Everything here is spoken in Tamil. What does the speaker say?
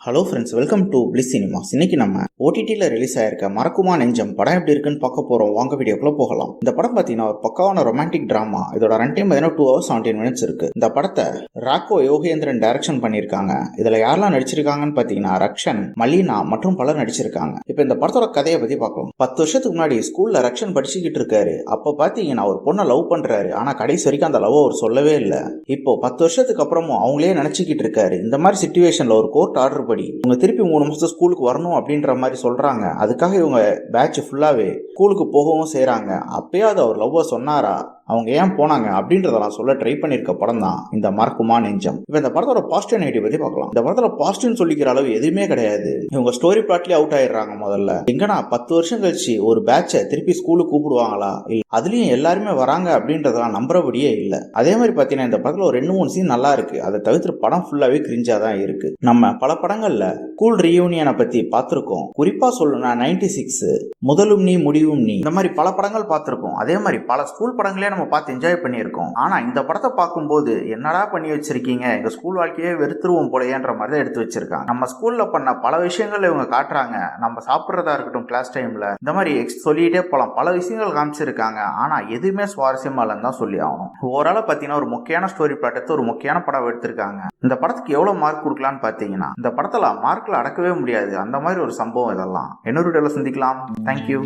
Hello friends, welcome to bliss cinemas. இன்னைக்கு நம்ம ஓடிடியில் ரிலீஸ் ஆயிருக்க மறக்குமா நெஞ்சம் படம் எப்படி இருக்குன்னு பார்க்க போறோம். வாங்க வீடியோக்குள்ள போகலாம். இந்த படம் பார்த்தீங்கன்னா ஒரு பக்காவான ரொமான்டிக் டிராமா. இதோட ரன் டைம் 2 hours 17 minutes இருக்கு. இந்த படத்தை ராக்கோ யோகேந்திரன் டைரக்ஷன் பண்ணியிருக்காங்க. இதுல யாரெல்லாம் நடிச்சிருக்காங்கன்னு பார்த்தீங்கன்னா ரக்ஷன், மலீனா மற்றும் பலர் நடிச்சிருக்காங்க. இப்போ இந்த படத்தோட கதையை பத்தி பார்க்கலாம். 10 வருஷத்துக்கு முன்னாடி ஸ்கூல்ல ரக்ஷன் படிச்சுக்கிட்டு இருக்காரு. அப்ப பாத்தீங்கன்னா ஒரு பொண்ணை லவ் பண்றாரு. ஆனா கடைசி வரைக்கும் அந்த லவ் அவர் சொல்லவே இல்லை. இப்போ 10 வருஷத்துக்கு அப்புறமும் அவங்களே நினைச்சுக்கிட்டு இருக்காரு. இந்த மாதிரி சிச்சுவேஷன்ல ஒரு கோர்ட் ஆர்டர் படி இவங்க திருப்பி 3 மாசம் ஸ்கூலுக்கு வரணும் அப்படின்ற மாதிரி சொல்றாங்க. அதுக்காக இவங்க பேட்ச் ஃபுல்லாவே ஸ்கூலுக்கு போகவும் செய்யறாங்க. அப்பயாவது அவர் லவ்வ சொன்னாரா, அவங்க ஏன் போனாங்க அப்படின்றதெல்லாம் சொல்ல ட்ரை பண்ணிருக்க படம் தான் இந்த மறக்குமா நெஞ்சம். இப்ப இந்த படத்தோட பாசிட்டிவ் நெகட்டிவ் பத்தி பார்க்கலாம். இந்த படத்துல பாசிட்டிவ் சொல்லிக்கிற அளவு எதுவுமே கிடையாது. இவங்க ஸ்டோரி பிளாட்லயே அவுட் ஆயிடுறாங்க. முதல்ல எங்கன்னா 10 வருஷம் கழிச்சு ஒரு பேட்சை திருப்பி ஸ்கூலுக்கு கூப்பிடுவாங்களா, இல்ல அதுலயும் எல்லாருமே வராங்க அப்படின்றதெல்லாம் நம்புறபடியே இல்ல. அதே மாதிரி பாத்தீங்கன்னா இந்த படத்துல ஒரு 2-3 சீன் நல்லா இருக்கு. அதை தவிர்த்து படம் ஃபுல்லாவே கிரிஞ்சா தான் இருக்கு. நம்ம பல படங்கள்ல ஸ்கூல் ரீயூனியனை பத்தி பார்த்திருக்கோம். குறிப்பா சொல்லணும்னா 96, முதலும் நீ முடிவும் நீ, இந்த மாதிரி பல படங்கள் பார்த்திருக்கோம். அதே மாதிரி பல ஸ்கூல் படங்களே நம்ம பார்த்து என்ஜாய் பண்ணியிருக்கோம். ஆனா இந்த படத்தை பார்க்கும்போது என்னடா பண்ணி வச்சிருக்கீங்க, எங்க ஸ்கூல் வாழ்க்கையே வெறுத்துருவோம் போலையன்ற மாதிரி தான் எடுத்து வச்சிருக்காங்க. நம்ம ஸ்கூல்ல பண்ண பல விஷயங்கள் இவங்க காட்டுறாங்க. நம்ம சாப்பிட்றதா இருக்கட்டும், கிளாஸ் டைம்ல இந்த மாதிரி சொல்லிட்டே போலாம். பல விஷயங்கள் காமிச்சிருக்காங்க. ஆனா எதுவுமே சுவாரஸ்யமா இல்லைன்னு தான் சொல்லி ஆகணும். ஓவரால பாத்தீங்கன்னா ஒரு முக்கியமான ஸ்டோரி பிளாட் எடுத்து ஒரு முக்கியமான படம் எடுத்திருக்காங்க. இந்த படத்துக்கு எவ்வளவு மார்க் கொடுக்கலான்னு பாத்தீங்கன்னா இந்த படத்துல மார்க்ல அடக்கவே முடியாது. அந்த மாதிரி ஒரு சம்பவம் இதெல்லாம். இன்னொரு வீடியோல சந்திக்கலாம். தேங்க்யூ.